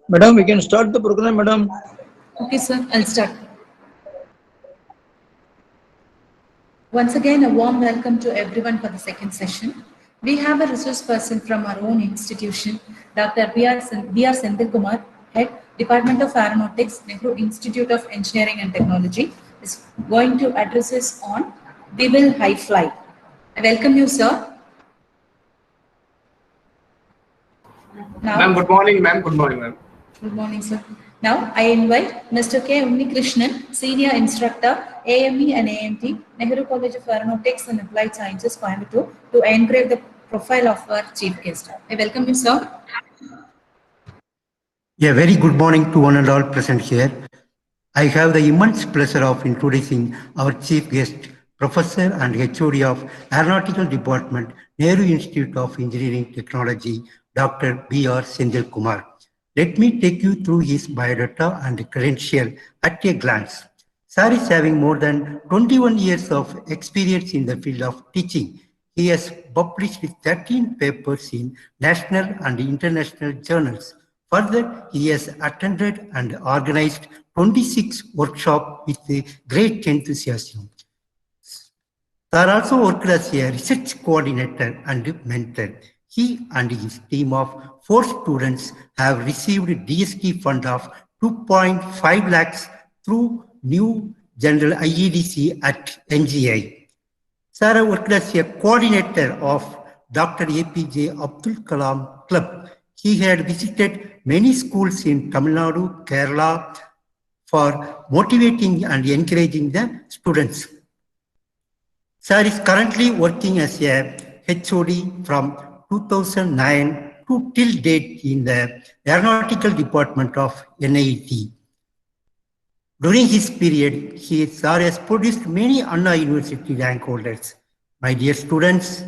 Madam, we can start the program, madam. Okay, sir, I'll start. Once again, a warm welcome to everyone for the second session. We have a resource person from our own institution, Dr. B.R. Senthil Kumar, Head, Department of Aeronautics, Nehru Institute of Engineering and Technology, is going to address us on We Will High Fly. I welcome you, sir. Ma'am, Now, good morning, ma'am. Good morning, ma'am. good morning, sir. Now, I invite Mr. K. Unnikrishnan, Senior Instructor, AME and AMT, Nehru College of Aeronautics and Applied Sciences, Coimbatore, to engrave the profile of our chief guest. I welcome you, sir. A very good morning to one and all present here. I have the immense pleasure of introducing our chief guest, Professor and HOD of Aeronautical Department, Nehru Institute of Engineering Technology, Dr. B.R. Senthil Kumar. Let me take you through his biodata and credential at a glance. Sir is having more than 21 years of experience in the field of teaching. He has published 13 papers in national and international journals. Further, he has attended and organized 26 workshops with great enthusiasm. Sir also worked as a research coordinator and mentor. He and his team of 4 students have received DST fund of 2.5 lakhs through New General IEDC at NGI. Sir worked as a coordinator of Dr. APJ Abdul Kalam Club. He had visited many schools in Tamil Nadu, Kerala for motivating and encouraging the students. Sir is currently working as a HOD from 2009 to till date in the Aeronautical Department of NIT. During his period, Sir has produced many Anna University rank holders. My dear students,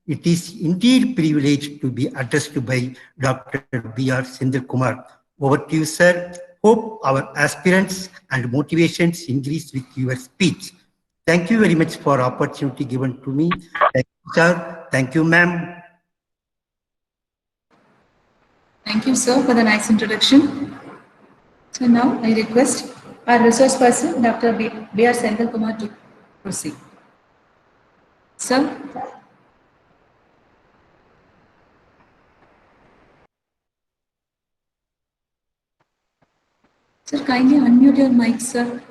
it is indeed privileged to be addressed by Dr. B.R. Senthil Kumar. Over to you, sir. Hope our aspirants and motivations increase with your speech. Thank you very much for opportunity given to me. Thank you, sir. Thank you, ma'am. Thank you, sir, for the nice introduction. So now I request our resource person, Dr. B.R. Senthil Kumar, to proceed. Sir. Sir, kindly unmute your mic, sir.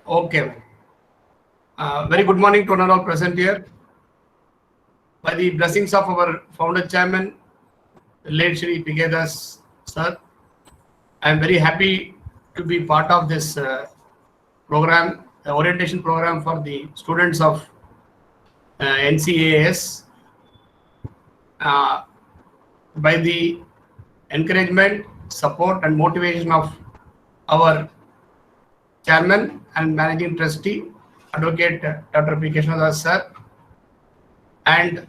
Okay. Very good morning to all present here. By the blessings of our founder chairman, late Shri Pigedas sir, I am very happy to be part of this program, the orientation program for the students of NCAS. By the encouragement, support and motivation of our chairman and managing trustee, Advocate Dr. P. Krishnadas sir, and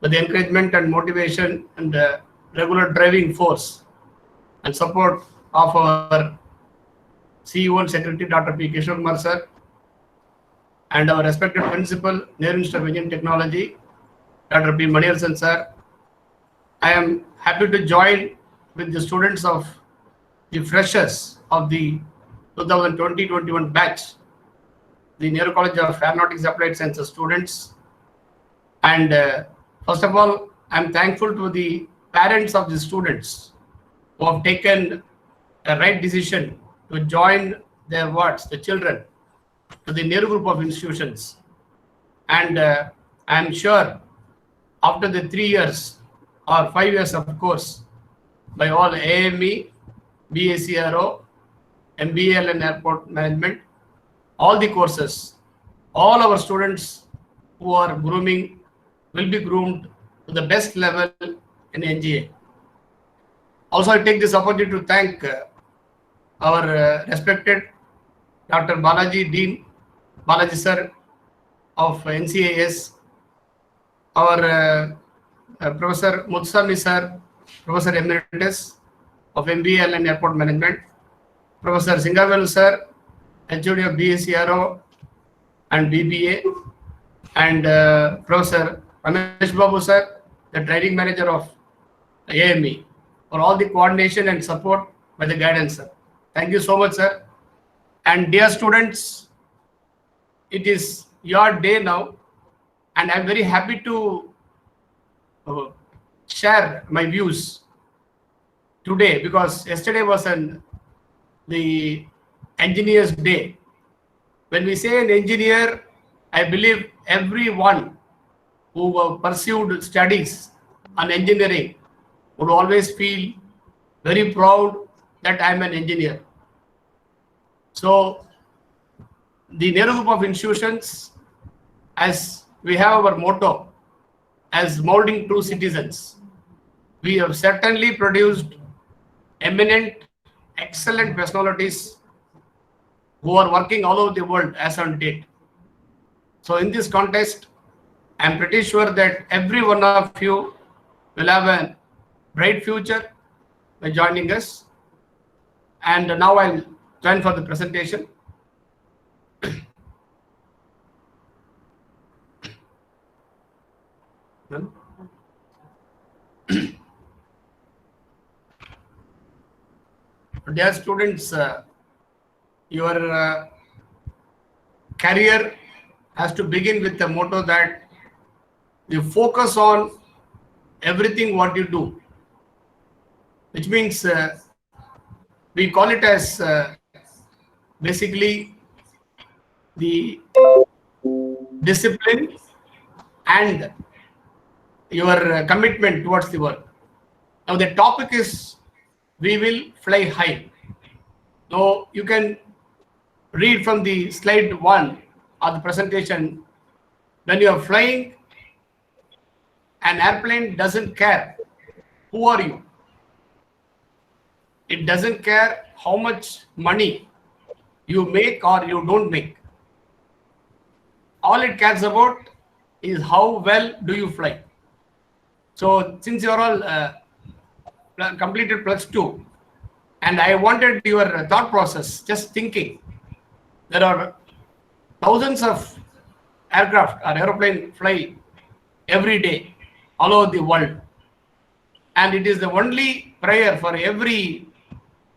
with the encouragement and motivation and regular driving force and support of our CEO and Secretary Dr. P. Kishore Kumar sir, and our respected principal, Nehru Institute of Engineering Technology, Dr. P. Maniarsan sir, I am happy to join with the students of the freshers of the 2020-21 batch, the Nehru College of Aeronautics Applied Sciences students. And first of all, I am thankful to the parents of the students who have taken a right decision to join their wards, the children, to the Nehru group of institutions. And I am sure after the 3 years or 5 years of course, by all AME, BACRO, MBL and Airport Management, all the courses, all our students who are grooming will be groomed to the best level in NGA. Also, I take this opportunity to thank our respected Dr. Balaji, Dean Balaji sir of NCAS, our Professor Mutsami sir, Professor Emeritus of MBL and Airport Management, Professor Singavel sir, HOD of BACRO and BBA, and Professor Ramesh Babu sir, the training manager of AME, for all the coordination and support by the guidance, sir. Thank you so much, sir. And dear students, it is your day now, and I'm very happy to share my views today, because yesterday was the engineer's day. When we say an engineer, I believe everyone who pursued studies on engineering would always feel very proud that I'm an engineer. So the Nehru Group of institutions, as we have our motto as molding true citizens, we have certainly produced eminent, excellent personalities who are working all over the world as on date. So in this contest, I'm pretty sure that every one of you will have a bright future by joining us. And now I'll join for the presentation. Dear students, your career has to begin with the motto that you focus on everything what you do, which means we call it as basically the discipline and your commitment towards the work. Now the topic is we will fly high. Now you can read from the slide 1 of the presentation. When you are flying, an airplane doesn't care who are you. It doesn't care how much money you make or you don't make. All it cares about is how well do you fly. So since you are all completed +2, and I wanted your thought process, just thinking, there are thousands of aircraft or aeroplane fly every day all over the world, and it is the only prayer for every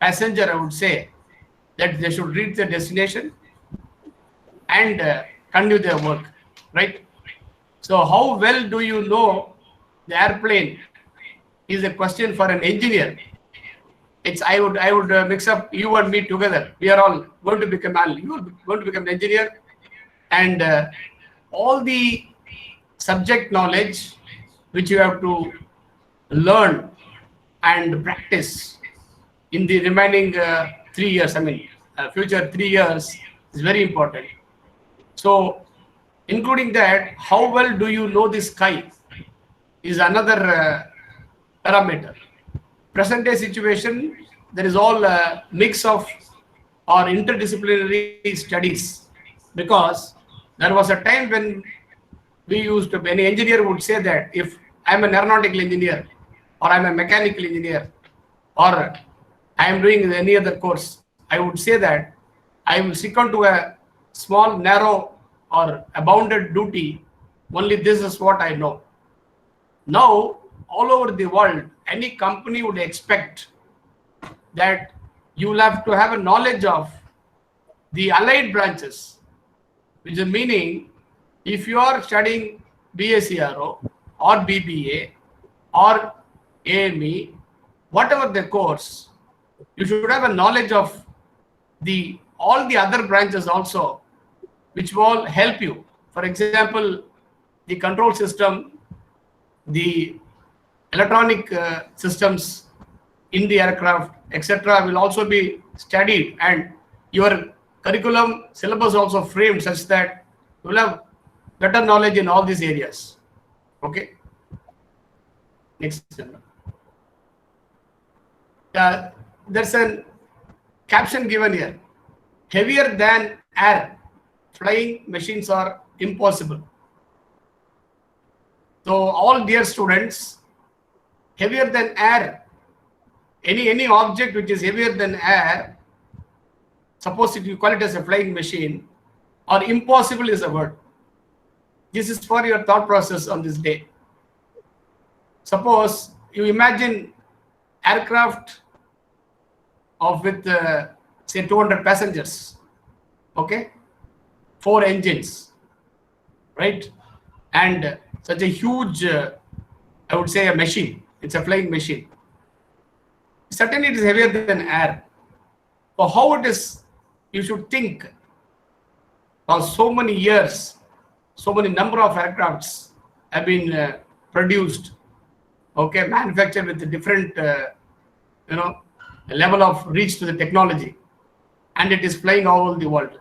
passenger, I would say, that they should reach their destination and continue their work, right? So how well do you know the airplane is a question for an engineer. It's I would mix up you and me together. We are all going to become you are going to become an engineer, and all the subject knowledge which you have to learn and practice in the remaining 3 years. I mean, future 3 years is very important. So, including that, how well do you know the sky is another parameter. Present day situation, there is all a mix of or interdisciplinary studies, because there was a time when we used to, any engineer would say that if I'm an aeronautical engineer or I'm a mechanical engineer or I'm doing any other course, I would say that I will stick on to a small, narrow or a bounded duty. Only this is what I know. Now, all over the world, any company would expect that you will have to have a knowledge of the allied branches, which is meaning if you are studying BSCRO or BBA or AME, whatever the course, you should have a knowledge of all the other branches also, which will help you. For example, the control system, the electronic systems in the aircraft, etc., will also be studied, and your curriculum syllabus also framed such that you will have better knowledge in all these areas. Okay. Next. There's a caption given here: heavier than air flying machines are impossible. So all dear students, heavier than air, any object which is heavier than air, suppose if you call it as a flying machine, or impossible is a word. This is for your thought process on this day. Suppose you imagine aircraft with say 200 passengers, okay, 4 engines, right, and such a huge, I would say, a machine. It's a flying machine. Certainly, it is heavier than air. For how it is, you should think. For so many years, so many number of aircrafts have been produced, okay, manufactured with a different, level of reach to the technology, and it is flying all over the world.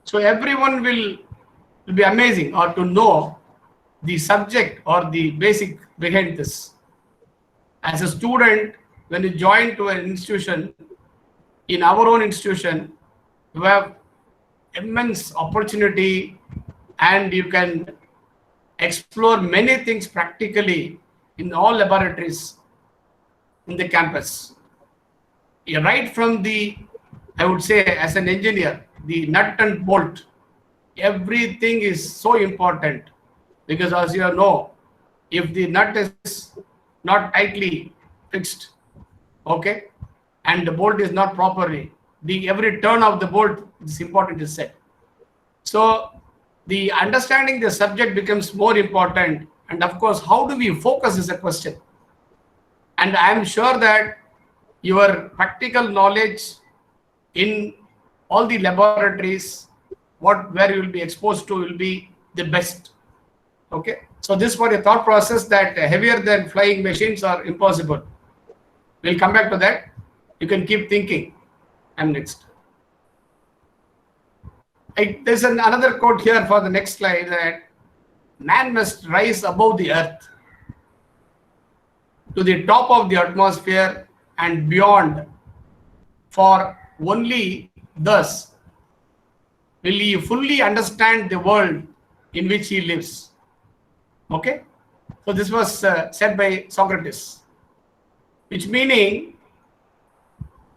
So everyone will be amazing or to know the subject or the basic behind this. As a student, when you join to an institution, in our own institution, you have immense opportunity and you can explore many things practically in all laboratories in the campus. Right from the, I would say, as an engineer, the nut and bolt, everything is so important, because as you know, if the nut is not tightly fixed, okay, and the bolt is not properly, every turn of the bolt is important to set. So the understanding the subject becomes more important, and of course, how do we focus is a question. And I am sure that your practical knowledge in all the laboratories, where you will be exposed to, will be the best. Okay, so this was a thought process that heavier than flying machines are impossible. We'll come back to that. You can keep thinking. I'm next. There's another quote here for the next slide, that man must rise above the earth to the top of the atmosphere and beyond, for only thus will he fully understand the world in which he lives. Okay, so this was said by Socrates, which meaning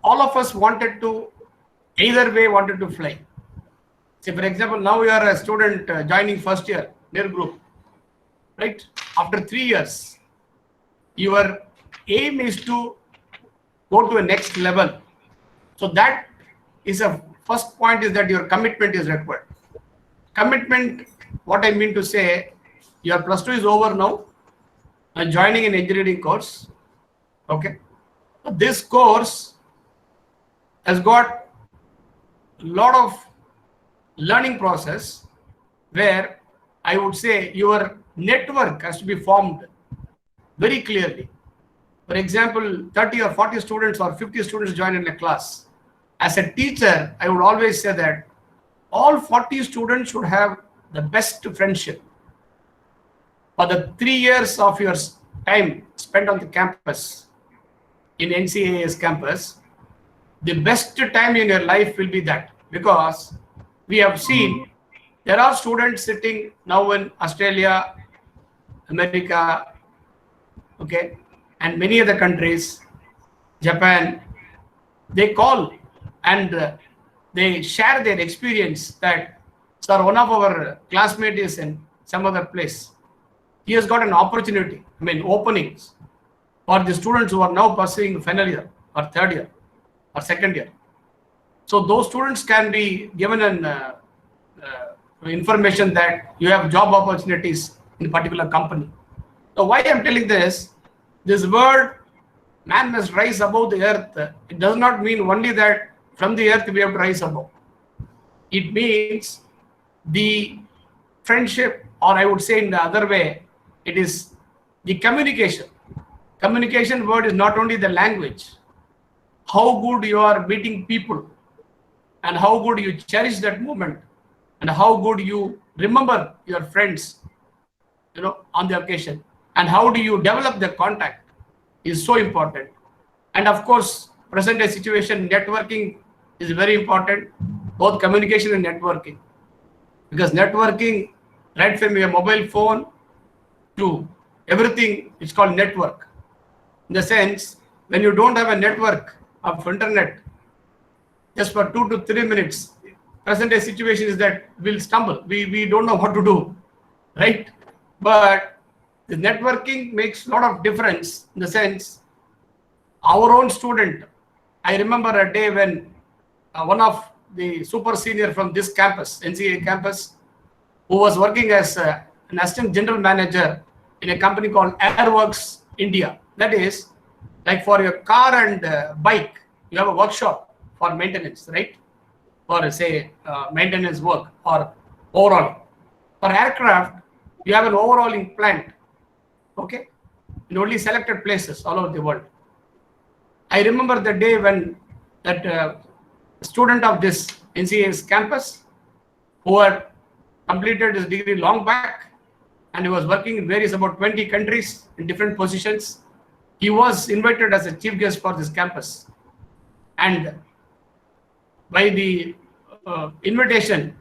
all of us wanted to, either way wanted to fly. Say for example, now you are a student joining first year, their group, right? After 3 years, your aim is to go to a next level. So that is a first point, is that your commitment is required. Commitment, what I mean to say, your plus 2 is over now, and joining an engineering course. Okay, this course has got a lot of learning process, where I would say your network has to be formed very clearly. For example, 30 or 40 students or 50 students join in a class. As a teacher, I would always say that all 40 students should have the best friendship. For the 3 years of your time spent on the campus, in NCAA's campus, the best time in your life will be that, because we have seen there are students sitting now in Australia, America, okay, and many other countries, Japan. They call and they share their experience that, sir, one of our classmates is in some other place. He has got an opportunity, openings for the students who are now pursuing final year or third year or second year. So those students can be given an information that you have job opportunities in a particular company. So why I'm telling this word, man must rise above the earth, it does not mean only that from the earth we have to rise above. It means the friendship, or I would say in the other way, it is the communication. Communication word is not only the language, how good you are meeting people, and how good you cherish that moment, and how good you remember your friends, on the occasion, and how do you develop the contact is so important. And of course, present day situation, networking is very important, both communication and networking, because networking, right from your mobile phone to everything, it's called network. In the sense, when you don't have a network of internet, just for 2 to 3 minutes, present day situation is that we'll stumble. We don't know what to do, right? But the networking makes a lot of difference in the sense our own student. I remember a day when one of the super senior from this campus, NCA campus, who was working as an assistant general manager in a company called Airworks India. That is, like for your car and bike, you have a workshop for maintenance, right? For say maintenance work or overall. For aircraft, you have an overhauling plant, okay, in only selected places all over the world. I remember the day when that student of this NCA's campus who had completed his degree long back and he was working in various about 20 countries in different positions. He was invited as a chief guest for this campus. And by the invitation,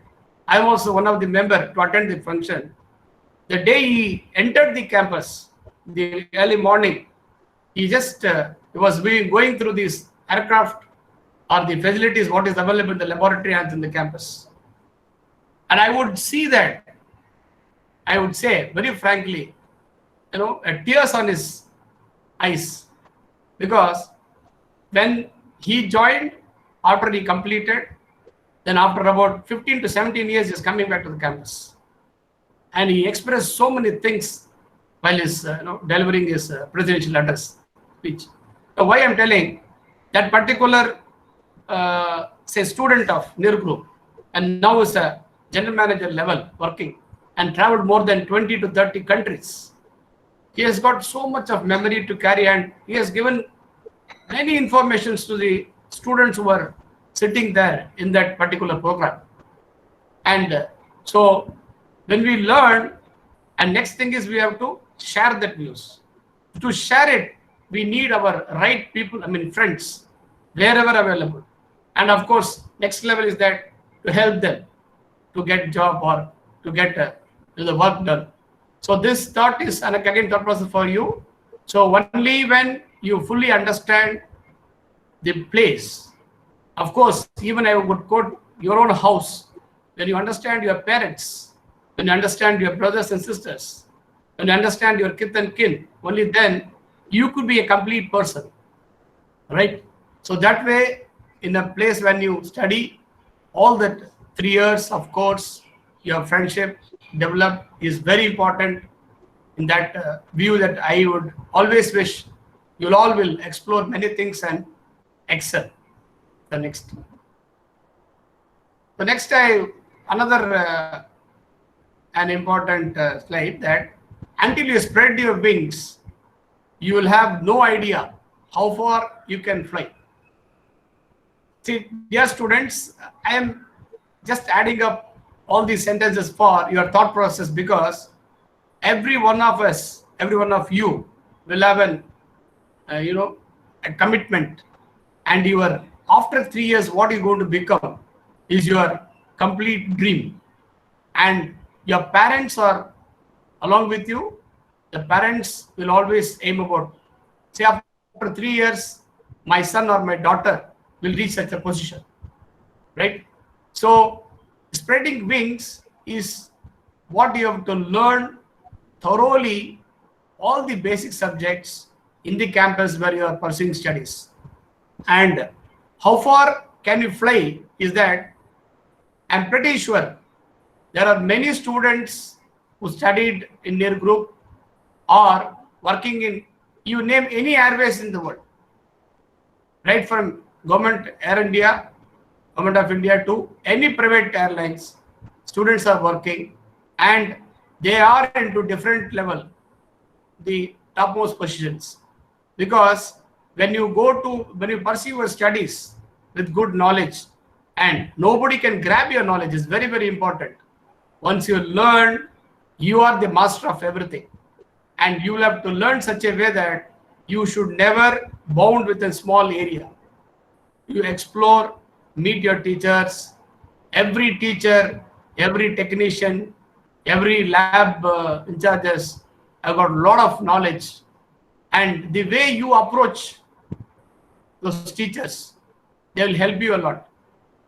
I am also one of the members to attend the function. The day he entered the campus, the early morning, he just he was going through these aircraft or the facilities, what is available in the laboratory and in the campus. And I would see that, I would say very frankly, tears on his eyes, because when he joined, after he completed, then after about 15 to 17 years, he's coming back to the campus. And he expressed so many things while he's delivering his presidential address speech. So why I'm telling that particular say student of Nehru Group, and now is a general manager level working and traveled more than 20 to 30 countries. He has got so much of memory to carry, and he has given many informations to the students who were sitting there in that particular program. And so when we learn, and next thing is we have to share that news. To share it, we need our right people, friends, wherever available. And of course, next level is that to help them to get job or to get the work done. So this thought is, and again, thought process for you. So only when you fully understand the place, of course, even I would quote your own house, when you understand your parents, when you understand your brothers and sisters, when you understand your kith and kin, only then you could be a complete person, right? So that way, in a place when you study, all that 3 years, of course, your friendship develop is very important. In that view, that I would always wish you all will explore many things and excel. The next. The next, another an important slide, that until you spread your wings, you will have no idea how far you can fly. See, dear students, I am just adding up all these sentences for your thought process, because every one of us, every one of you will have an, a commitment, and your after 3 years, what you're going to become is your complete dream. And your parents are along with you. The parents will always aim about, say, after 3 years, my son or my daughter will reach such a position, right? So spreading wings is what you have to learn thoroughly, all the basic subjects in the campus where you are pursuing studies. And how far can you fly is that I'm pretty sure there are many students who studied in Nehru Group or working in, you name any airways in the world, right from Government Air India, Government of India to any private airlines, students are working, and they are into different level, the topmost positions. Because when you pursue your studies with good knowledge, and nobody can grab your knowledge, is very, very important. Once you learn, you are the master of everything. And you will have to learn such a way that you should never bound within a small area. You explore, meet your teachers, every teacher, every technician, every lab in charges have got a lot of knowledge. And the way you approach those teachers, they will help you a lot.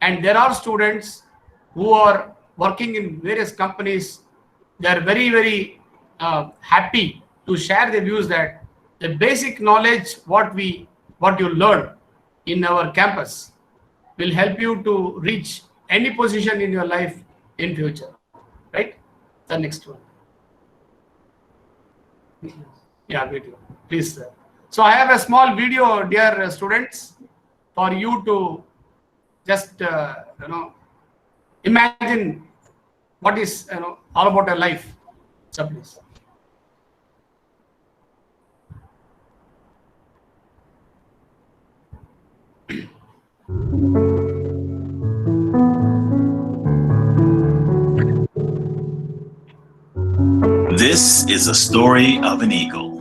And there are students who are working in various companies. They are very, very happy to share the views that the basic knowledge what you learn in our campus will help you to reach any position in your life in future, right? The next one. Yeah, video, please, sir. So I have a small video, dear students, for you to just imagine what is all about a life. So please. This is a story of an eagle.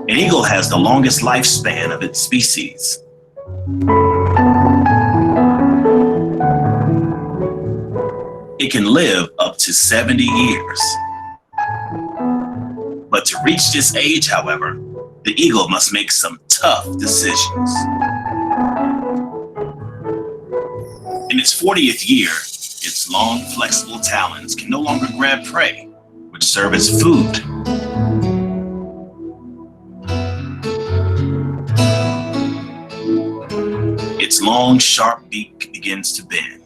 An eagle has the longest lifespan of its species. It can live up to 70 years. But to reach this age, however, the eagle must make some tough decisions. In its 40th year, its long, flexible talons can no longer grab prey, which serve as food. Its long, sharp beak begins to bend.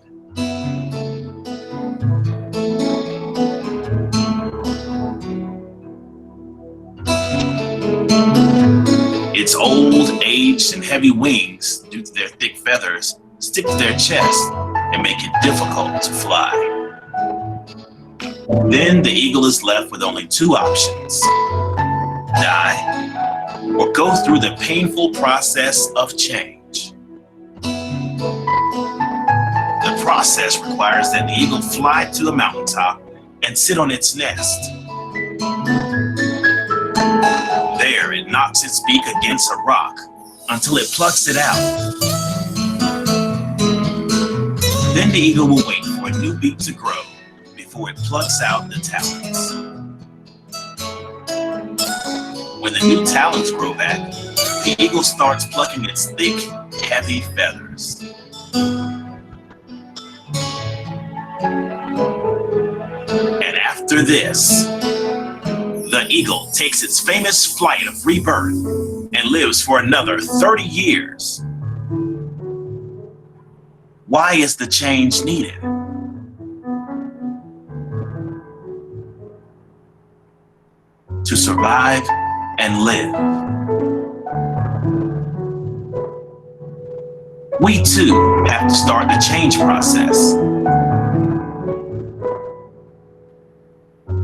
Its old, aged, and heavy wings, due to their thick feathers, stick to their chest and make it difficult to fly. Then the eagle is left with only two options: die or go through the painful process of change. The process requires that the eagle fly to the mountaintop and sit on its nest. There it knocks its beak against a rock until it plucks it out. Then the eagle will wait for a new beak to grow before it plucks out the talons. When the new talons grow back, the eagle starts plucking its thick, heavy feathers. And after this, the eagle takes its famous flight of rebirth and lives for another 30 years. Why is the change needed? To survive and live. We too have to start the change process.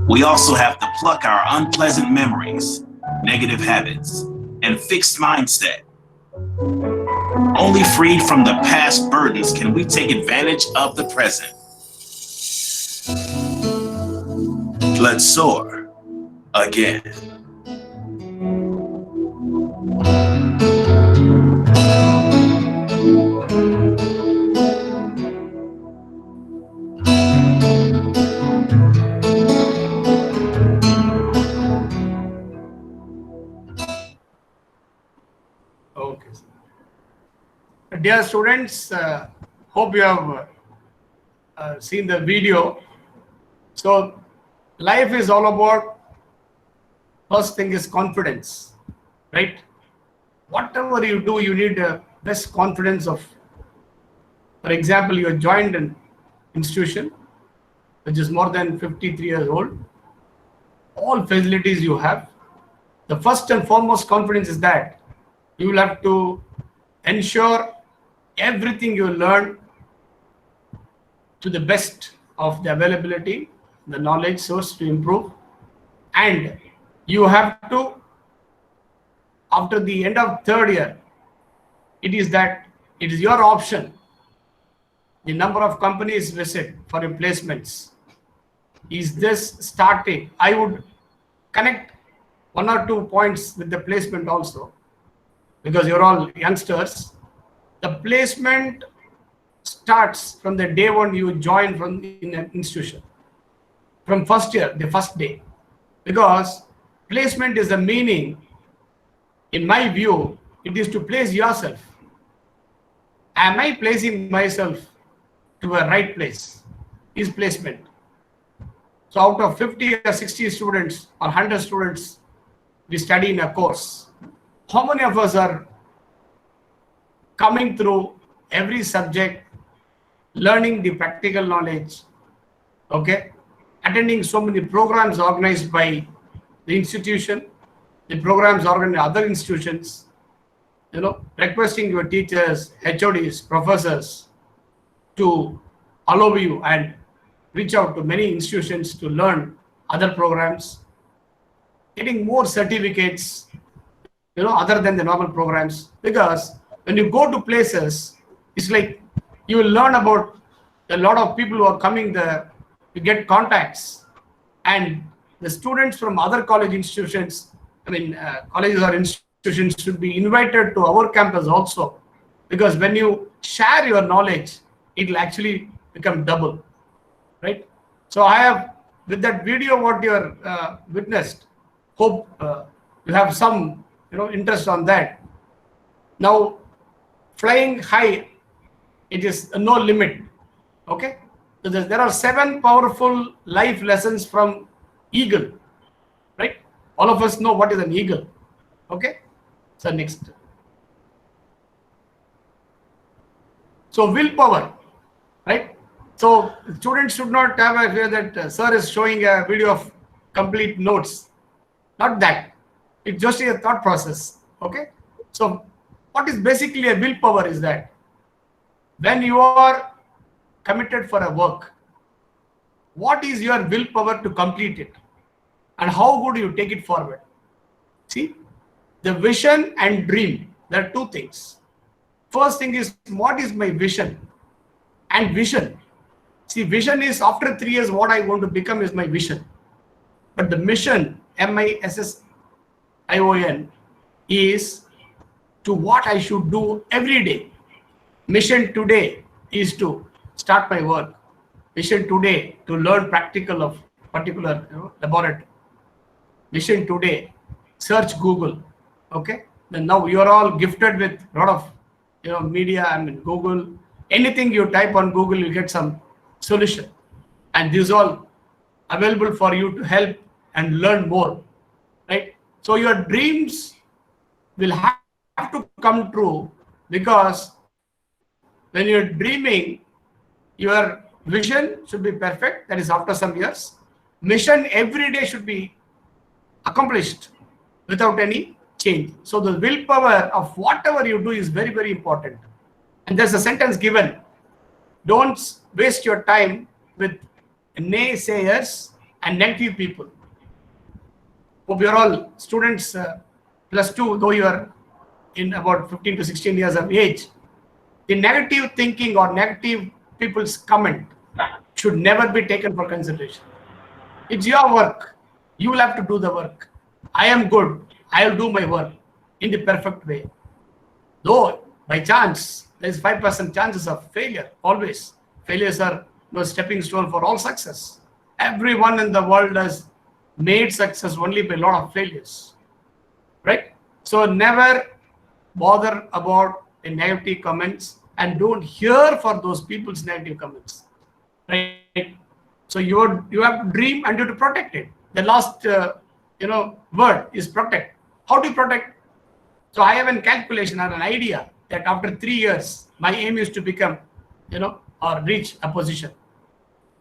We also have to pluck our unpleasant memories, negative habits, and fixed mindset. Only freed from the past burdens can we take advantage of the present. Let's soar again. Okay. Dear students, hope you have seen the video. So life is all about, first thing is confidence, right? Whatever you do, you need best confidence of. For example, you have joined an institution which is more than 53 years old. All facilities you have. The first and foremost confidence is that you will have to ensure everything you learn to the best of the availability, the knowledge source to improve. And you have to, after the end of third year, it is your option. The number of companies visit for your placements. Is this starting? I would connect 1 or 2 points with the placement also, because you're all youngsters. The placement starts from the day one you join in an institution, from first year, the first day, because placement is the meaning, in my view, it is to place yourself. Am I placing myself to a right place? is placement. So out of 50 or 60 students or 100 students, we study in a course. How many of us are coming through every subject, learning the practical knowledge, okay, attending so many programs organized by the institution, the programs organized by other institutions, requesting your teachers, HODs, professors to allow you and reach out to many institutions to learn other programs, getting more certificates, other than the normal programs. Because when you go to places, it's like you will learn about a lot of people who are coming there, you get contacts, and the students from other college institutions, colleges or institutions should be invited to our campus also, because when you share your knowledge, it will actually become double, right? So I have, with that video what you are witnessed, hope you have some interest on that. Now, flying high, it is no limit, okay? So there are 7 powerful life lessons from eagle, right? All of us know what is an eagle, okay? So next. So willpower, right? So students should not have a fear that sir is showing a video of complete notes. Not that. It's just a thought process, okay? So what is basically a willpower is that when you are committed for a work, what is your willpower to complete it? And how would you take it forward? See, the vision and dream, there are 2 things. First thing is, what is my vision? And vision. See, vision is after 3 years, what I want to become is my vision. But the mission, MISSION, is to what I should do every day. Mission today is to start my work. Mission today to learn practical of particular laboratory. Mission today, search Google, okay? Then now you are all gifted with a lot of media, Google. Anything you type on Google, you get some solution. And this is all available for you to help and learn more, right? So your dreams will have to come true, because when you're dreaming, your vision should be perfect. That is after some years. Mission every day should be accomplished without any change. So the willpower of whatever you do is very, very important. And there's a sentence given: don't waste your time with naysayers and negative people. Hope you're all students, +2, though you are in about 15 to 16 years of age. The negative thinking or negative people's comment should never be taken for consideration. It's your work. You will have to do the work. I am good. I will do my work in the perfect way. Though by chance, there is 5% chances of failure. Always. Failures are no stepping stone for all success. Everyone in the world has made success only by a lot of failures. Right? So never bother about the negative comments, and don't hear for those people's negative comments. Right? So you have to dream and you have to protect it. The last word is protect. How do you protect? So I have a calculation or an idea that after 3 years, my aim is to become, or reach a position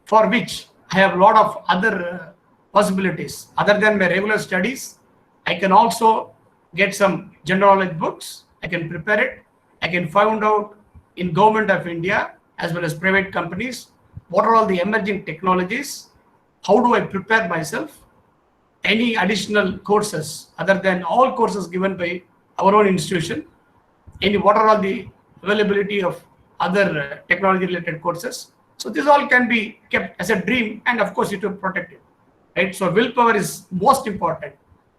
for which I have a lot of other possibilities. Other than my regular studies, I can also get some general knowledge books. I can prepare it. I can find out in government of India as well as private companies, what are all the emerging technologies? How do I prepare myself? Any additional courses other than all courses given by our own institution? What are all the availability of other technology related courses? So this all can be kept as a dream, and of course you have to protect it. Right? So willpower is most important.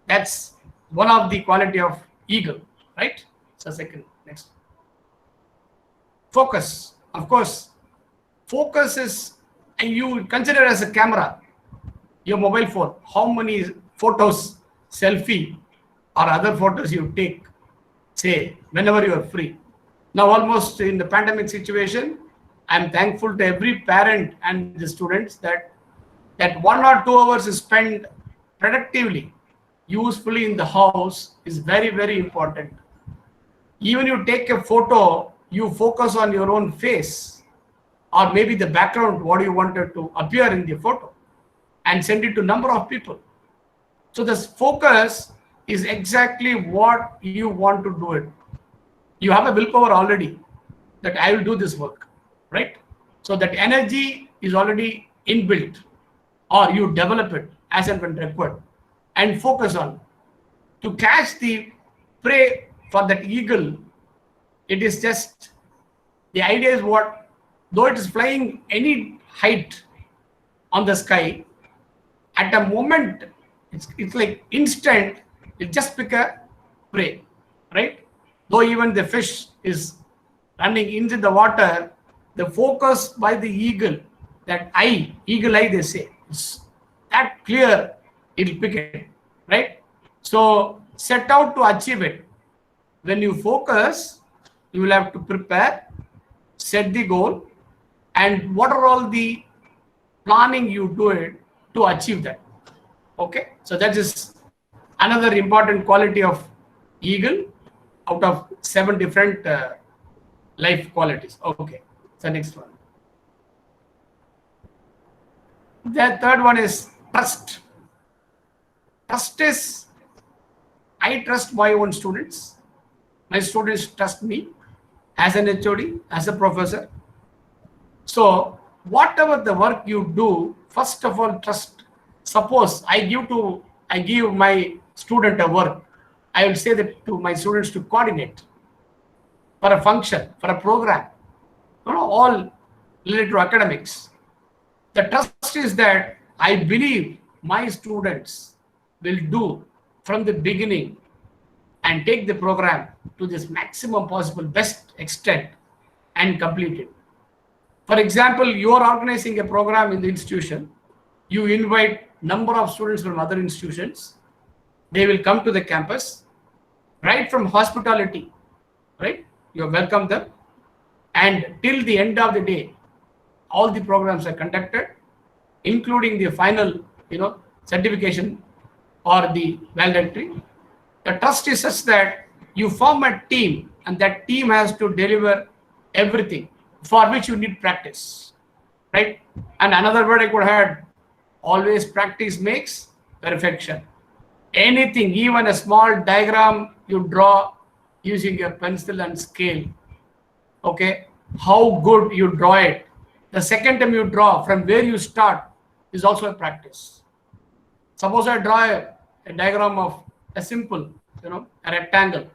That's one of the quality of eagle, right? So second, next. Focus. Of course, focus is, and you consider as a camera, your mobile phone, how many photos, selfie or other photos you take, say, whenever you are free. Now almost in the pandemic situation, I'm thankful to every parent and the students that 1 or 2 hours is spent productively, usefully in the house is very, very important. Even you take a photo, you focus on your own face or maybe the background, what you wanted to appear in the photo, and send it to number of people. So this focus is exactly what you want to do it. You have a willpower already that I will do this work, right? So that energy is already inbuilt, or you develop it as and when required and focus on. To catch the prey for that eagle, it is just, the idea is what, though it is flying any height on the sky, at a moment, it's like instant, it just pick a prey, right? Though even the fish is running into the water, the focus by the eagle, that eye, eagle eye they say, it's that clear, it'll pick it, right? So set out to achieve it. When you focus, you will have to prepare, set the goal, and what are all the planning you do it to achieve that. Okay, so that is another important quality of eagle out of 7 different life qualities. Okay, so next one. The third one is trust. Trust is, I trust my own students. My students trust me as an HOD, as a professor. So whatever the work you do, first of all, trust. Suppose I give my student a work, I will say that to my students to coordinate for a function, for a program, all related to academics. The trust is that I believe my students will do from the beginning and take the program to this maximum possible best extent and complete it. For example, you are organizing a program in the institution. You invite number of students from other institutions. They will come to the campus, right from hospitality, right? You welcome them, and till the end of the day, all the programs are conducted, including the final, certification or the valedictory. The trust is such that you form a team, and that team has to deliver everything, for which you need practice, right? And another word I could add, always practice makes perfection. Anything, even a small diagram you draw using your pencil and scale, okay, how good you draw it, the second time you draw from where you start is also a practice. Suppose I draw a diagram of a simple, a rectangle.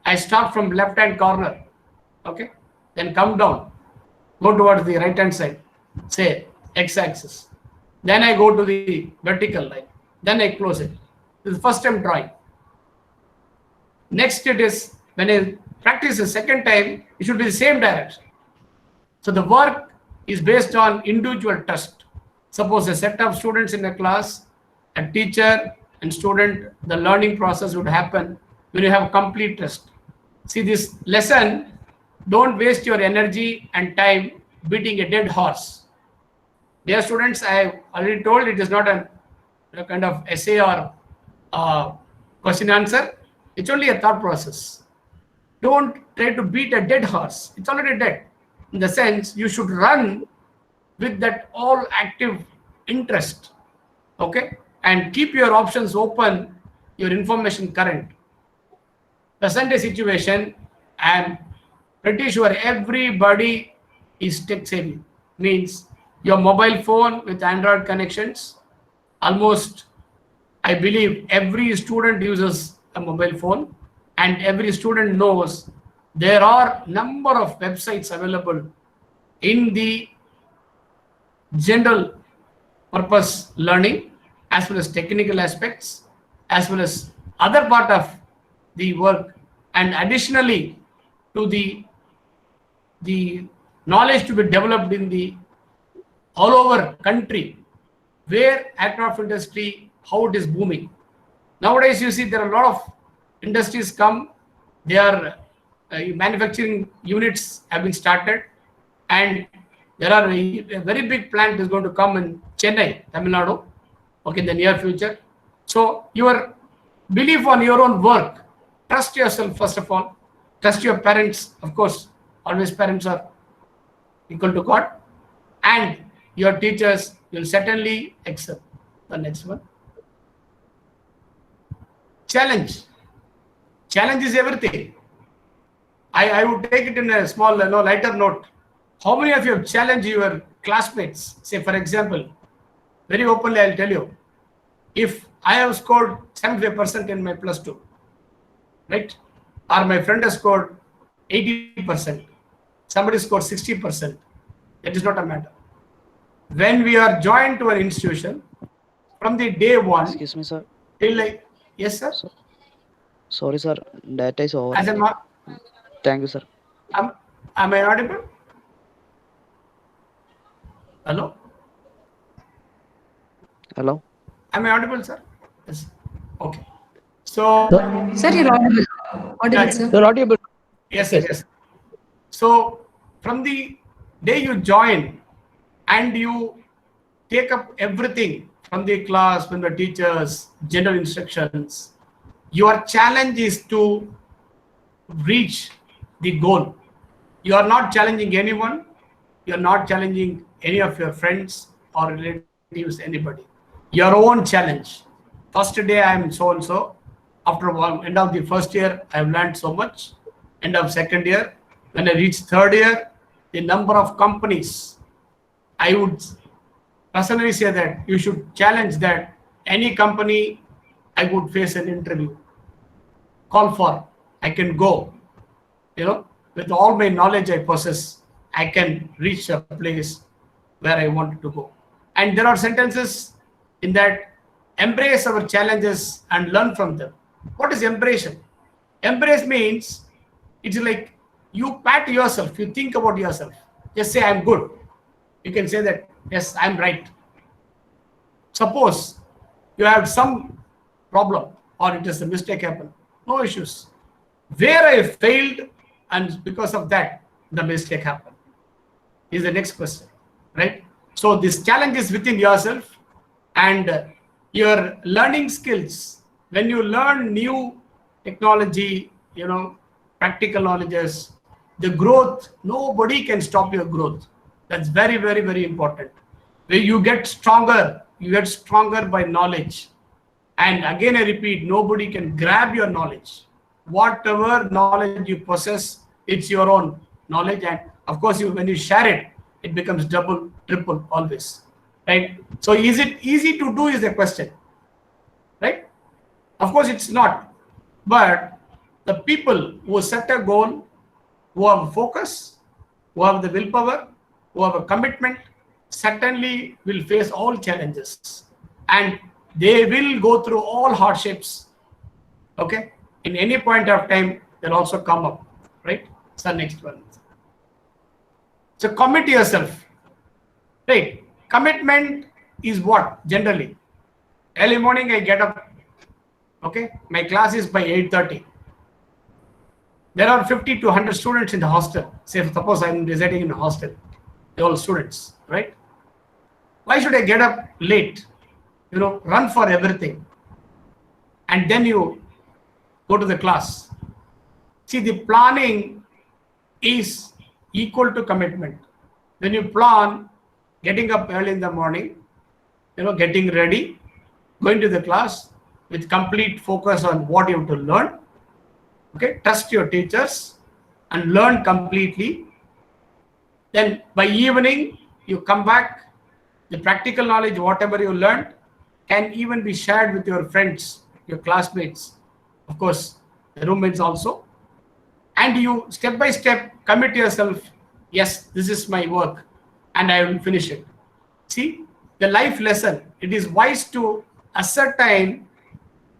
I start from left hand corner, okay, then come down, go towards the right hand side, say x-axis. Then I go to the vertical line, then I close it. This is the first time drawing. Next it is, when I practice the second time, it should be the same direction. So the work is based on individual trust. Suppose a set of students in a class, a teacher and student, the learning process would happen when you have complete trust. See, this lesson, don't waste your energy and time beating a dead horse. Dear students, I have already told it is not a kind of essay or question answer. It's only a thought process. Don't try to beat a dead horse. It's already dead. In the sense, you should run with that all active interest, okay? And keep your options open, your information current. Present day situation, I'm pretty sure everybody is tech savvy. Means your mobile phone with Android connections, almost, I believe every student uses a mobile phone, and every student knows there are number of websites available in the general purpose learning, as well as technical aspects, as well as other part of the work, and additionally to the knowledge to be developed in the all over country, where aircraft industry, how it is booming. Nowadays, you see there are a lot of industries come, they are manufacturing units have been started, And there are a very big plant is going to come in Chennai, Tamil Nadu, okay, in the near future. So your belief on your own work, trust yourself first of all, trust your parents, of course, always parents are equal to God, and your teachers will certainly excel. The next one. Challenge. Challenge is everything. I would take it in a small, lighter note. How many of you have challenged your classmates? Say, for example, very openly, I'll tell you, if I have scored 75% in my plus two, right? Or my friend has scored 80%, somebody scored 60%, it is not a matter. When we are joined to an institution, from the day one, Excuse me, sir. till like, yes, sir? Sorry, sir. Data is over. As a Thank you, sir. am I audible? Hello? Hello. Am I audible, sir? Yes. Okay. So, Sir, you're audible. Audible, sir. You're audible. yes. So, from the day you join and you take up everything from the class, from the teachers, general instructions, your challenge is to reach the goal. You are not challenging anyone. You are not challenging any of your friends or relatives, anybody. Your own challenge. First day I am so and so. After end of the first year, I have learned so much. End of second year, when I reach third year, the number of companies, I would personally say that you should challenge that any company I would face an interview, call for, I can go, with all my knowledge I possess, I can reach a place where I wanted to go. And there are sentences in that: embrace our challenges and learn from them. What is embrace? Embrace means it's like you pat yourself, you think about yourself. Just say, I'm good. You can say that, yes, I'm right. Suppose you have some problem or it is a mistake happen. No issues. Where I failed and because of that, the mistake happened is the next question, right? So this challenge is within yourself and your learning skills. When you learn new technology, practical knowledges, the growth, nobody can stop your growth. That's very, very, very important. Where you get stronger by knowledge. And again, I repeat, nobody can grab your knowledge. Whatever knowledge you possess, it's your own knowledge. And of course, when you share it, it becomes double, triple always, right? So is it easy to do is the question, right? Of course, it's not. But the people who set a goal, who have focus, who have the willpower, who have a commitment, certainly will face all challenges. And they will go through all hardships, okay? In any point of time, they'll also come up, right? So next one. So commit yourself, right? Commitment is what? Generally, early morning I get up, okay? My class is by 8:30. There are 50 to 100 students in the hostel. Say, suppose I'm residing in a hostel, they're all students, right? Why should I get up late? Run for everything. And then you go to the class. See, the planning is equal to commitment. When you plan, getting up early in the morning, getting ready, going to the class with complete focus on what you have to learn, okay, trust your teachers and learn completely. Then by evening, you come back, the practical knowledge, whatever you learned, can even be shared with your friends, your classmates, of course, the roommates also. And you step by step commit yourself, yes, this is my work and I will finish it. See, the life lesson, it is wise to ascertain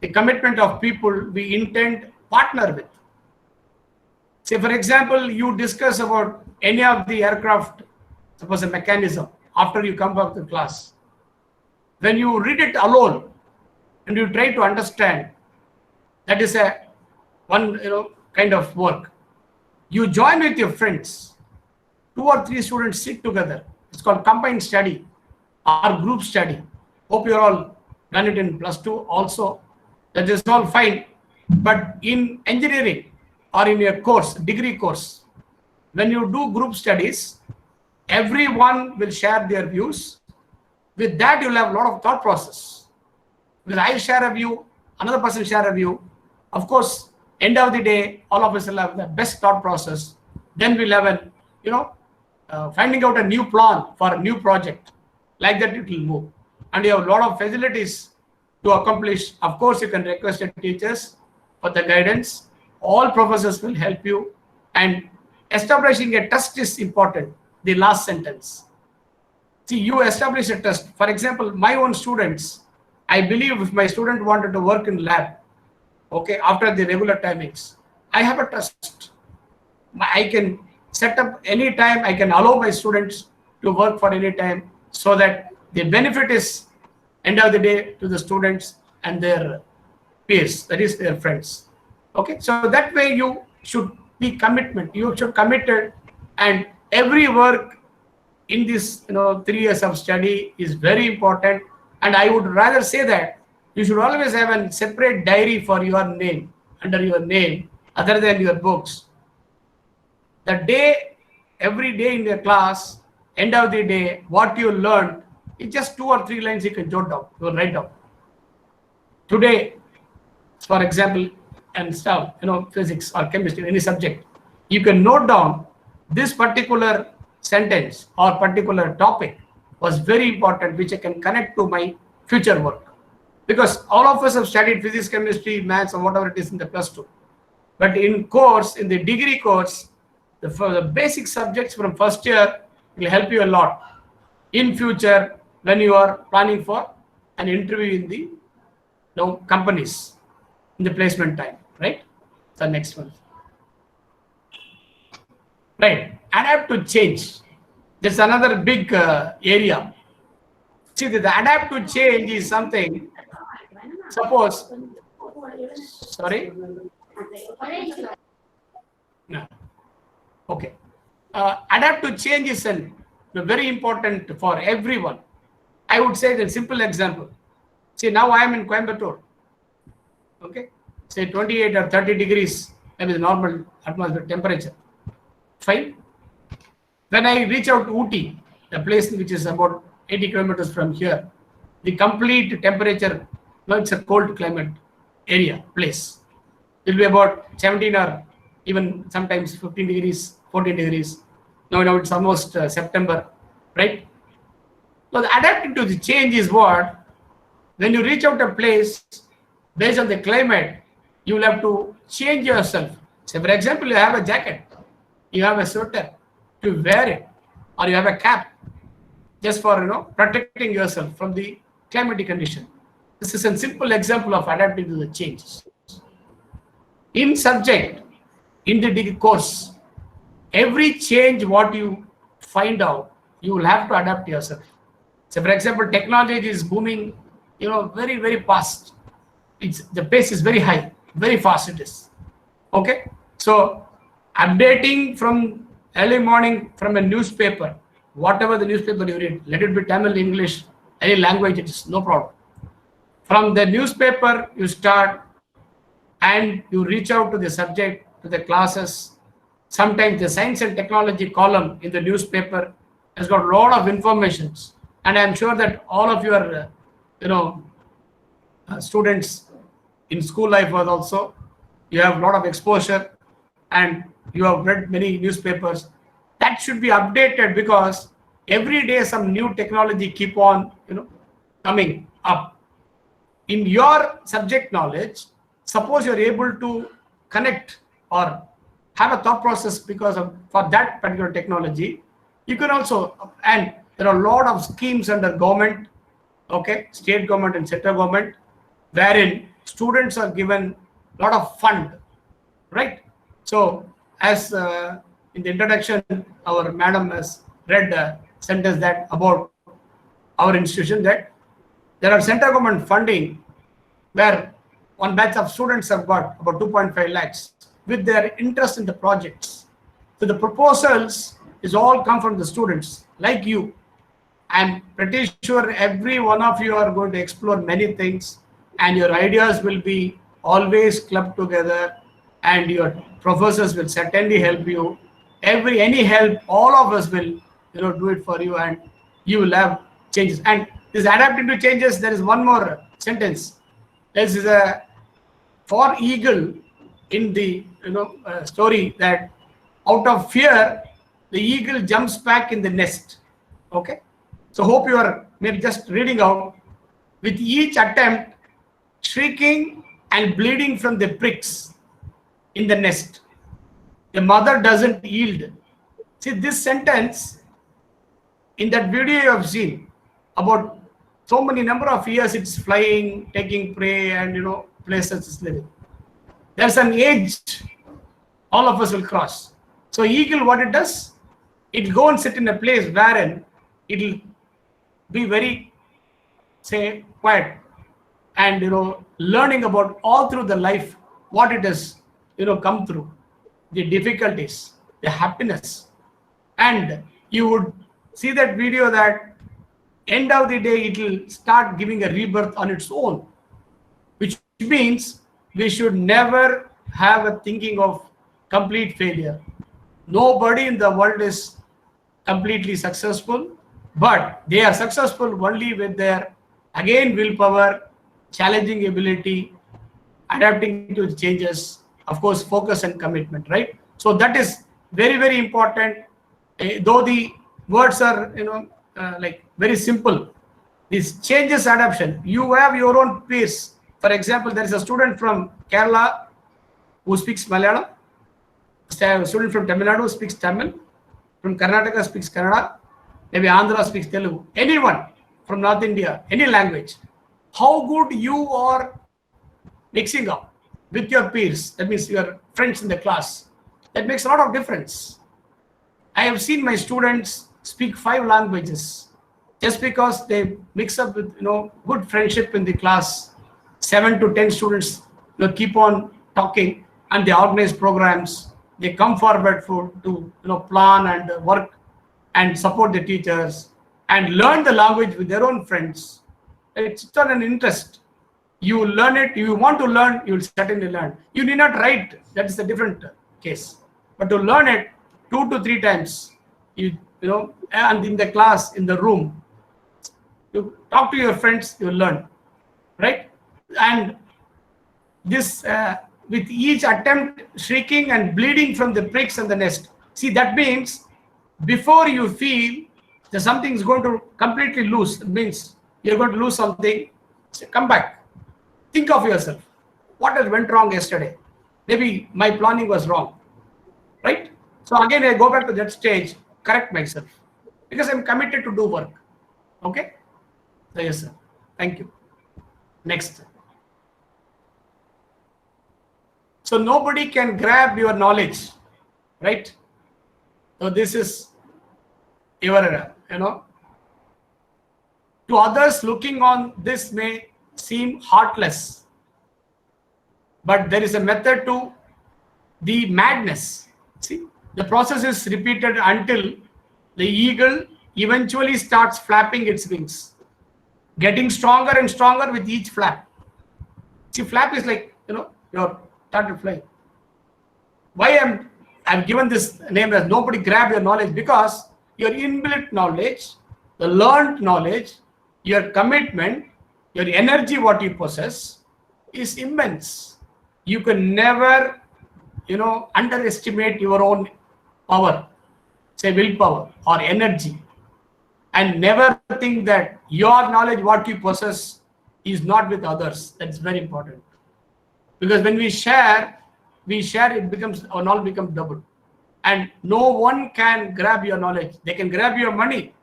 the commitment of people we intend partner with. Say, for example, you discuss about any of the aircraft, suppose a mechanism, after you come back to class. When you read it alone and you try to understand, that is one kind of work. You join with your friends 2 or 3 students sit together. It's called combined study or group study. Hope you're all done it in +2 also. That is all fine. But in engineering or in your course, degree course, when you do group studies, everyone will share their views. With that, you'll have a lot of thought process. When I share a view, another person share a view. Of course, end of the day, all of us will have the best thought process. Then we'll have an, finding out a new plan for a new project. Like that, it will move. And you have a lot of facilities to accomplish. Of course, you can request your teachers for the guidance. All professors will help you. And establishing a trust is important. The last sentence. See, you establish a trust. For example, my own students, I believe if my student wanted to work in lab, okay, after the regular timings, I have a trust. I can set up any time. I can allow my students to work for any time so that the benefit is end of the day to the students and their peers, that is their friends. Okay, so that way you should be commitment. You should committed, and every work in this 3 years of study is very important. And I would rather say that you should always have a separate diary for your name, under your name, other than your books. The day, every day in your class, end of the day, what you learned, it's just 2 or 3 lines you can jot down, you write down. Today, for example, and stuff, physics or chemistry, any subject, you can note down this particular sentence or particular topic was very important, which I can connect to my future work. Because all of us have studied physics, chemistry, maths, or whatever it is in the +2. But in the degree course, the basic subjects from first year will help you a lot in future when you are planning for an interview in the companies in the placement time, right? The next one. Right, adapt to change. That's another big area. See, the adapt to change is something, suppose, sorry? No. Okay. Adapt to change is very important for everyone. I would say the simple example. See, now I am in Coimbatore. Okay. Say 28 or 30 degrees, maybe the normal atmospheric temperature. Fine. When I reach out to Ooty, a place which is about 80 kilometers from here, the complete temperature, it's a cold climate area, place. It will be about 17 or even sometimes 15 degrees, 14 degrees. Now it's almost September, right? So the adapting to the change is what? When you reach out a place, based on the climate, you will have to change yourself. Say, for example, you have a jacket, you have a sweater, to wear it, or you have a cap, just for protecting yourself from the climatic condition. This is a simple example of adapting to the changes. In subject, in the degree course, every change what you find out, you will have to adapt yourself. So, for example, technology is booming, very, very fast. The pace is very high, very fast it is. Okay, so updating from early morning from a newspaper, whatever the newspaper you read, let it be Tamil, English, any language, it is no problem. From the newspaper, you start and you reach out to the subject, to the classes. Sometimes the science and technology column in the newspaper has got a lot of information. And I'm sure that all of your, students in school life was also, you have a lot of exposure and you have read many newspapers. That should be updated because every day some new technology keep on, coming up. In your subject knowledge, suppose you're able to connect or have a thought process for that particular technology, you can also, and there are a lot of schemes under government, okay, state government and central government, wherein students are given a lot of fund, right? So as in the introduction, our madam has read a sentence that about our institution, that there are central government funding where one batch of students have got about 2.5 lakhs with their interest in the projects. So the proposals is all come from the students like you. I'm pretty sure every one of you are going to explore many things, and your ideas will be always clubbed together, and your professors will certainly help you. Any help, all of us will do it for you, and you will have changes. And this adapting to changes, there is one more sentence. This is a for eagle in the story, that out of fear the eagle jumps back in the nest. Okay, so hope you are maybe just reading out. With each attempt, shrieking and bleeding from the pricks in the nest, the mother doesn't yield. See, this sentence in that video you have seen, about so many number of years it's flying, taking prey, and places it's living. There's an age all of us will cross. So eagle, what it does, it'll go and sit in a place wherein it'll be very, say, quiet, and learning about all through the life what it has come through, the difficulties, the happiness. And you would see that video that end of the day it will start giving a rebirth on its own, which means we should never have a thinking of complete failure. Nobody in the world is completely successful, but they are successful only with their, again, willpower, challenging ability, adapting to the changes, of course, focus and commitment, right? So that is very, very important. Though the words are like very simple, this changes adaptation. You have your own peers. For example, there is a student from Kerala who speaks Malayalam, a student from Tamil Nadu who speaks Tamil, from Karnataka speaks Kannada, maybe Andhra speaks Telugu, anyone from North India, any language. How good you are mixing up with your peers, that means your friends in the class, that makes a lot of difference. I have seen my students speak 5 languages just because they mix up with good friendship in the class. 7 to 10 students keep on talking, and they organize programs. They come forward to plan and work and support the teachers and learn the language with their own friends. It's not an interest. You learn it. You want to learn, you will certainly learn. You need not write. That is a different case. But to learn it 2 to 3 times, and in the class, in the room, you talk to your friends, you learn, right? And this, with each attempt, shrieking and bleeding from the pricks and the nest. See, that means before you feel that something is going to completely lose, it means you're going to lose something, come back. Think of yourself. What has went wrong yesterday? Maybe my planning was wrong, right? So again, I go back to that stage, correct myself, because I'm committed to do work. Okay? So yes, sir. Thank you. Next. So nobody can grab your knowledge, right? So this is your, to others looking on this may seem heartless, but there is a method to the madness. See, the process is repeated until the eagle eventually starts flapping its wings, getting stronger and stronger with each flap. See, flap is like, your started flying. Why I've given this name as nobody grab your knowledge, because your inbuilt knowledge, the learned knowledge, your commitment, your energy, what you possess is immense. You can never, underestimate your own power, say willpower or energy, and never think that your knowledge, what you possess, is not with others. That's very important. Because when we share, it becomes, our knowledge becomes double. And no one can grab your knowledge. They can grab your money,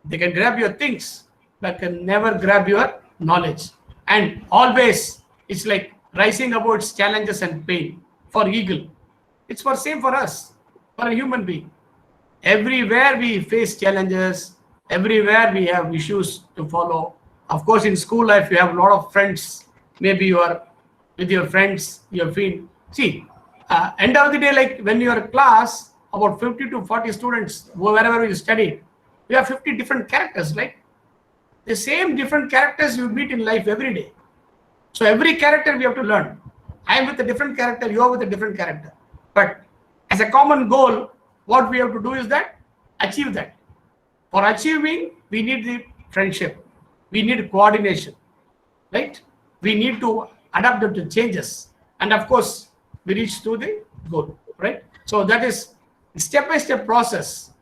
they can grab your things, but can never grab your knowledge. And always, it's like rising above its challenges and pain. For eagle, it's for same for us, for a human being. Everywhere we face challenges, everywhere we have issues to follow. Of course, in school life, you have a lot of friends. Maybe you are with your friends, your friend. See, end of the day, like when your class, about 50 to 40 students, wherever you studied, we have 50 different characters, right? The same different characters you meet in life every day. So every character we have to learn. I am with a different character, you are with a different character. But as a common goal, what we have to do is that achieve that. For achieving, we need the friendship. We need coordination, right? We need to adapt them to changes. And of course, we reach to the goal, right? So that is step-by-step process.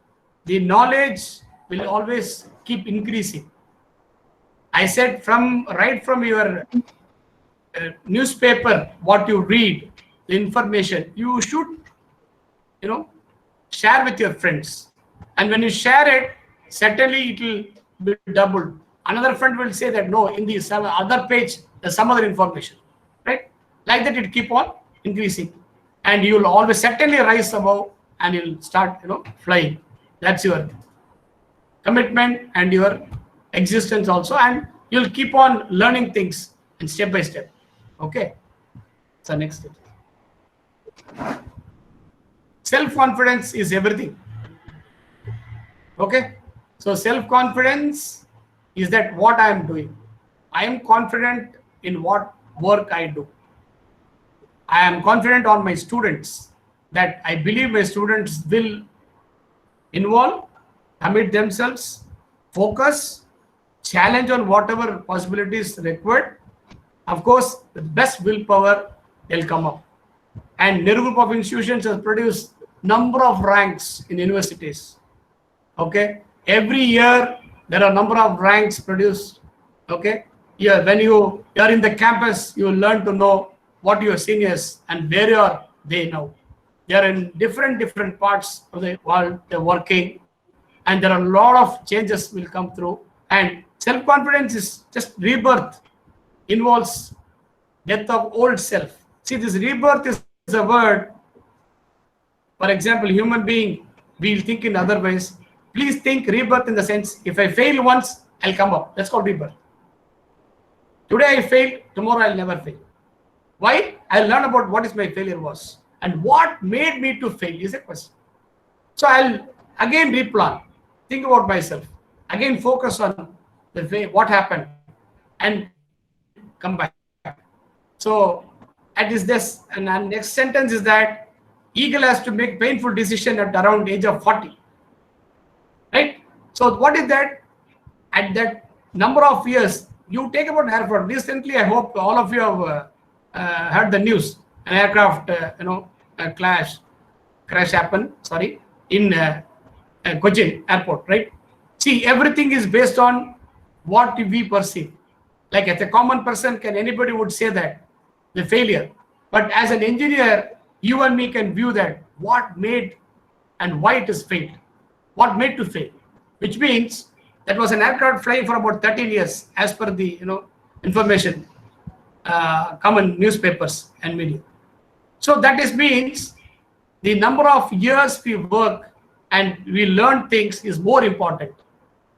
The knowledge will always keep increasing. I said right from your newspaper, what you read, the information, you should, share with your friends. And when you share it, certainly it will be doubled. Another friend will say that, no, in the other page, there's some other information, right? Like that, it keep on increasing. And you will always certainly rise above and you'll start, flying. That's your commitment and your existence also. And you'll keep on learning things and step by step. Okay. So next step. Self-confidence is everything. Okay. So self-confidence is that what I am doing. I am confident in what work I do. I am confident on my students, that I believe my students will involve, commit themselves, focus, challenge on whatever possibilities required. Of course, the best willpower, they'll come up. And Nehru Group of Institutions has produced number of ranks in universities. Okay. Every year, there are number of ranks produced. Okay. Yeah, when you are in the campus, you will learn to know what your seniors and where are they now. They are in different parts of the world. They're working, and there are a lot of changes will come through. And self-confidence is just rebirth, involves death of old self. See, this rebirth is a word. For example, human being, we'll think in other ways. Please think rebirth in the sense, if I fail once, I'll come up. That's called rebirth. Today I failed, tomorrow I'll never fail. Why? I'll learn about what is my failure was and what made me to fail is a question. So I'll again replan, think about myself, again focus on the way, what happened, and come back. So at this, and next sentence is that eagle has to make painful decision at around age of 40. Right? So what is that? At that number of years, you take about an airport. Recently, I hope all of you have heard the news. An aircraft, crash happened. Sorry, in Cochin Airport. Right? See, everything is based on what we perceive. Like as a common person, can anybody would say that the failure. But as an engineer, you and me can view that what made and why it is failed. What made to fail, which means that was an aircraft flying for about 13 years, as per the information, common newspapers and media. So that is means the number of years we work and we learn things is more important.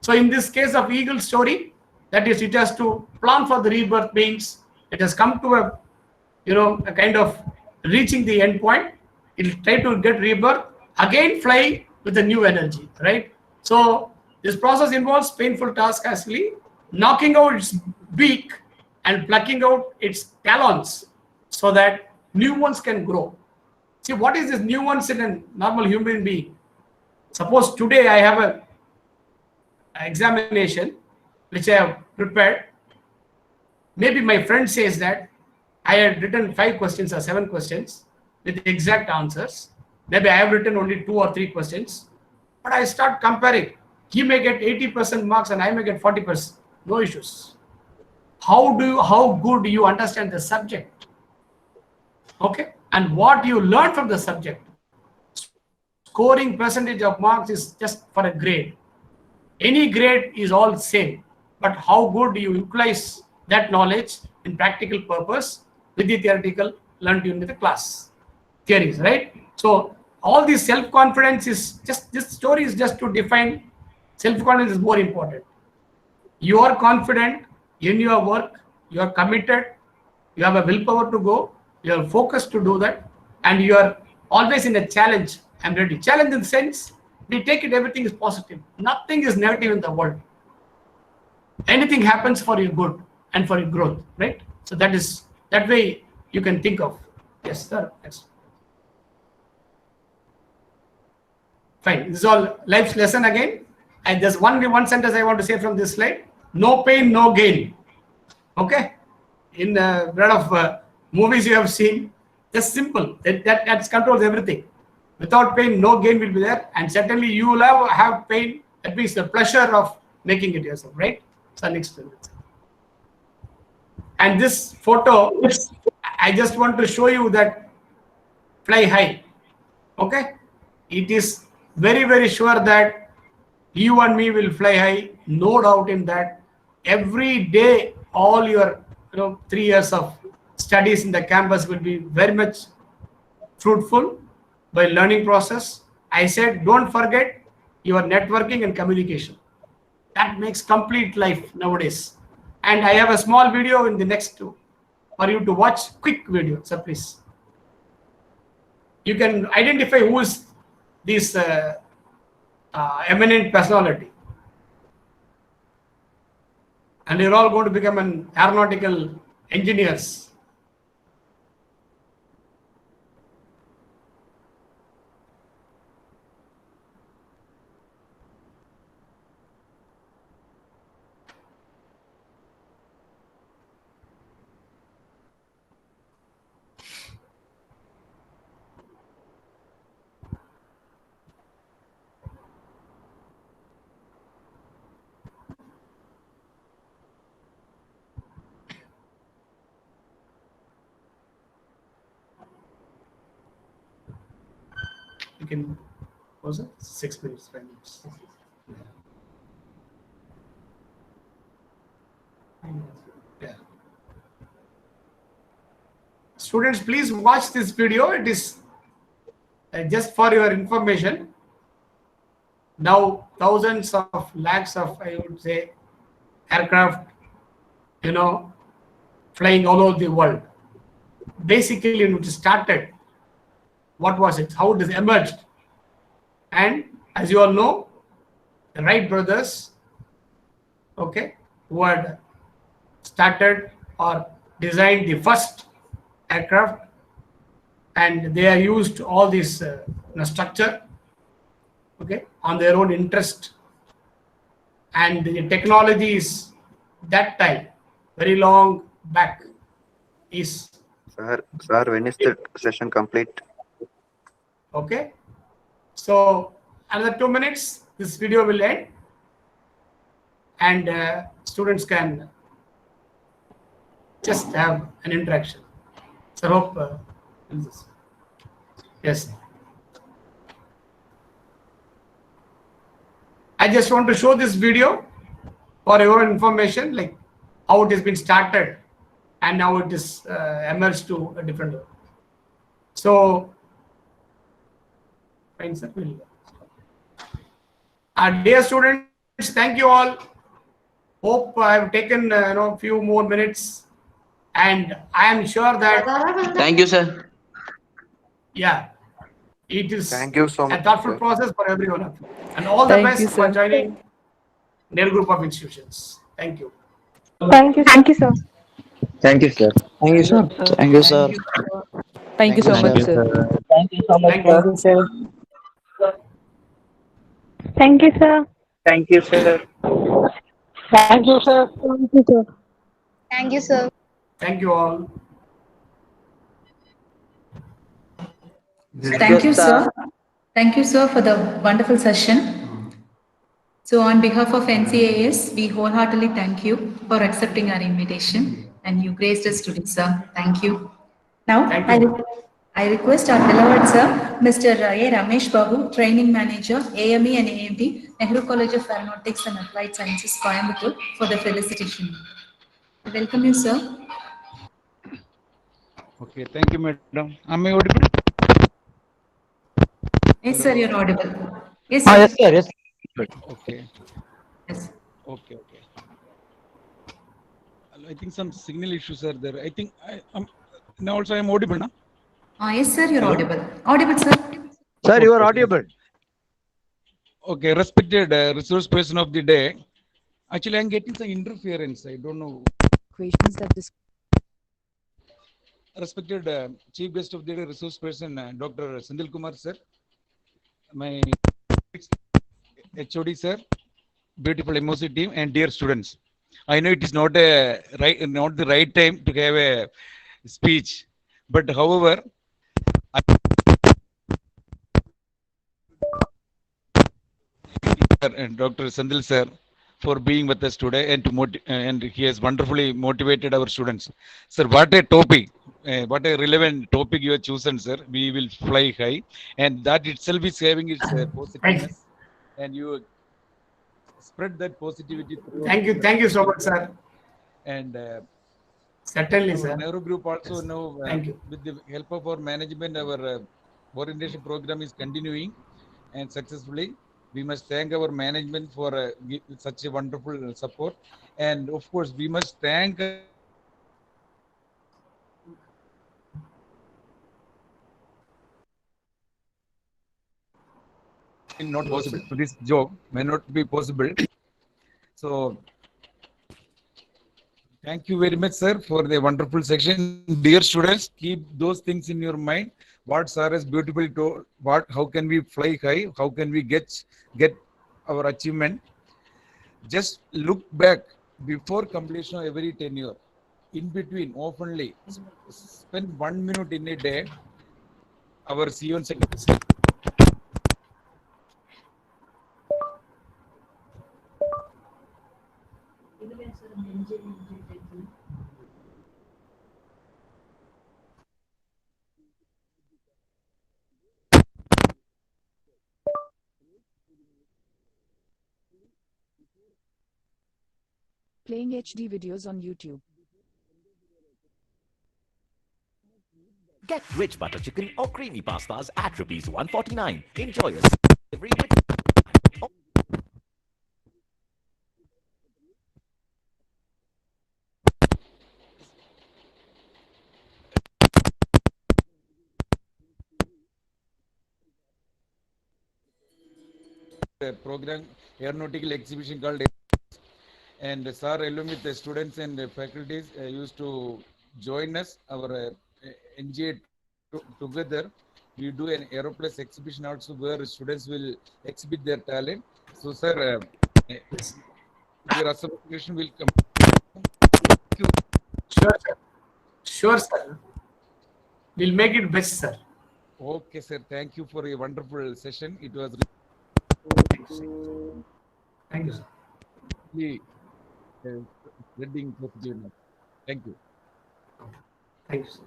So in this case of eagle story, that is, it has to plan for the rebirth, means it has come to a kind of reaching the end point. It will try to get rebirth, again fly with a new energy, right? So this process involves painful task, actually knocking out its beak and plucking out its talons so that new ones can grow. See, what is this new ones in a normal human being? Suppose today I have an examination which I have prepared. Maybe my friend says that I had written 5 questions or 7 questions with exact answers. Maybe I have written only 2 or 3 questions, but I start comparing. He may get 80% marks and I may get 40%. No issues. How good do you understand the subject? Okay, and what you learn from the subject. Scoring percentage of marks is just for a grade. Any grade is all same, but how good do you utilize that knowledge in practical purpose with the theoretical learned during the class theories, right? So all this self-confidence is just, this story is just to define self-confidence is more important. You are confident in your work, you are committed, you have a willpower to go, you are focused to do that, and you are always in a challenge I'm ready. Challenge in the sense, we take it, everything is positive. Nothing is negative in the world. Anything happens for your good and for your growth, right? So that way you can think of. Yes, sir. Yes. Fine. This is all life's lesson again. And there's one sentence I want to say from this slide. No pain, no gain. Okay? In a lot of movies you have seen, just simple. That controls everything. Without pain, no gain will be there. And certainly you will have pain. That means the pleasure of making it yourself, right? So next. And this photo, I just want to show you that fly high. Okay? It is very, very sure that you and me will fly high. No doubt in that. Every day, all your 3 years of studies in the campus will be very much fruitful by learning process. I said, don't forget your networking and communication. That makes complete life nowadays. And I have a small video in the next two for you to watch. Quick video, so please. You can identify who is this eminent personality. And you're all going to become an aeronautical engineers. You can pause it. 6 minutes, 5 minutes. Yeah. Students, please watch this video. It is just for your information. Now, thousands of lakhs of, I would say, aircraft, flying all over the world. Basically, when it started, what was it? How it emerged? And as you all know, the Wright brothers, okay, who had started or designed the first aircraft, and they are used all this structure, okay, on their own interest. And the technology is that time, very long back, is. Sir, when is the session complete? Okay, so another 2 minutes, this video will end, and students can just have an interaction. So hope yes. I just want to show this video for your information, like how it has been started and now it is emerged to a different level. So. Fine, sir. Dear students, thank you all. Hope I have taken a few more minutes, and I am sure that. Thank you, sir. Yeah, it is. Thank you so much, a thoughtful sir. process for everyone of you, and all the best for joining Nehru Group of Institutions. Thank you. Thank you, sir. Thank you, sir. Thank you, sir. Thank you, sir. Thank you so much, sir. Thank you so much, sir. Thank you, sir. Thank you, sir. Thank you, sir. Thank you, sir. Thank you, sir. Thank you all. Thank you, sir. Thank you, sir, for the wonderful session. So on behalf of NCAS, we wholeheartedly thank you for accepting our invitation, and you graced us today, sir. Thank you. Now, Thank you. I request our beloved sir, Mr. A. Ramesh Babu, Training Manager, AME and AMD, Nehru College of Aeronautics and Applied Sciences, Coimbatore, for the felicitation. Welcome you, sir. Okay, thank you, madam. Am I audible? Yes, sir, you're audible. Yes, sir. Yes, sir. Yes. Okay, Yes. okay. I think some signal issues are there. I think now also I am audible, na? Yes, sir, you're Hello? audible. Audible, sir. Sir, you are Okay. audible. Okay, respected resource person of the day. Actually, I'm getting some interference. I don't know. Questions that Respected chief guest of the day, resource person, Dr. Sandil Kumar sir, my HOD sir, beautiful MOC team, and dear students. I know it is not not the right time to have a speech, but however, and Dr. Sandil sir for being with us today and and he has wonderfully motivated our students. Sir, what a topic, what a relevant topic you have chosen, sir. We will fly high, and that itself is having its positiveness, and you spread that positivity. Thank you so much, sir. And Certainly, our sir. Nehru Group also Yes. now, Thank you. with the help of our management, our orientation program is continuing and successfully. We must thank our management for such a wonderful support, and of course, we must thank not possible. So this job may not be possible. So thank you very much, sir, for the wonderful section. Dear students, keep those things in your mind. What sir has beautifully told. How can we fly high? How can we get our achievement? Just look back before completion of every tenure. In between, oftenly spend 1 minute in a day. Our CEO and secretary. playing HD videos on YouTube. Get rich butter chicken or creamy pastas at rupees 149. Enjoy a delivery with program aeronautical exhibition called, and sir along with the students and the faculties used to join us, our NGA together. We do an Aeroplus exhibition also where students will exhibit their talent. So sir, your association will come. Thank you. Sure, sir. Sure, sir. We'll make it best, sir. Okay, sir. Thank you for a wonderful session. It was Thank you, sir. really spreading positive. Thank you. Thank you, sir.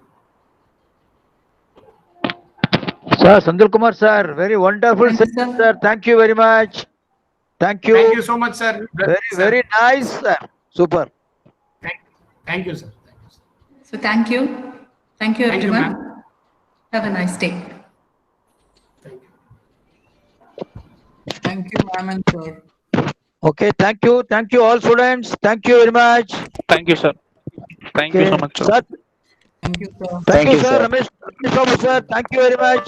Sir, Sandil Kumar sir, very wonderful session, sir. Thank you very much. Thank you. Thank you so much, sir. Very nice, sir. Super. Thank you, sir. So thank you. Thank you, Thank you, everyone. ma'am. Have a nice day. Thank you, ma'am and sir. Okay, thank you. Thank you all students. Thank you very much. Thank you, sir. Thank you so much, sir. Sir, Thank you, sir. thank you, sir. Ramesh Babu, sir. Thank you very much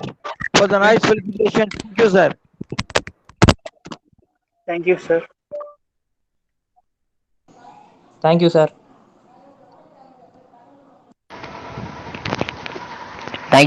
for the nice felicitation. Thank you, sir. Thank you, sir. Thank you, sir.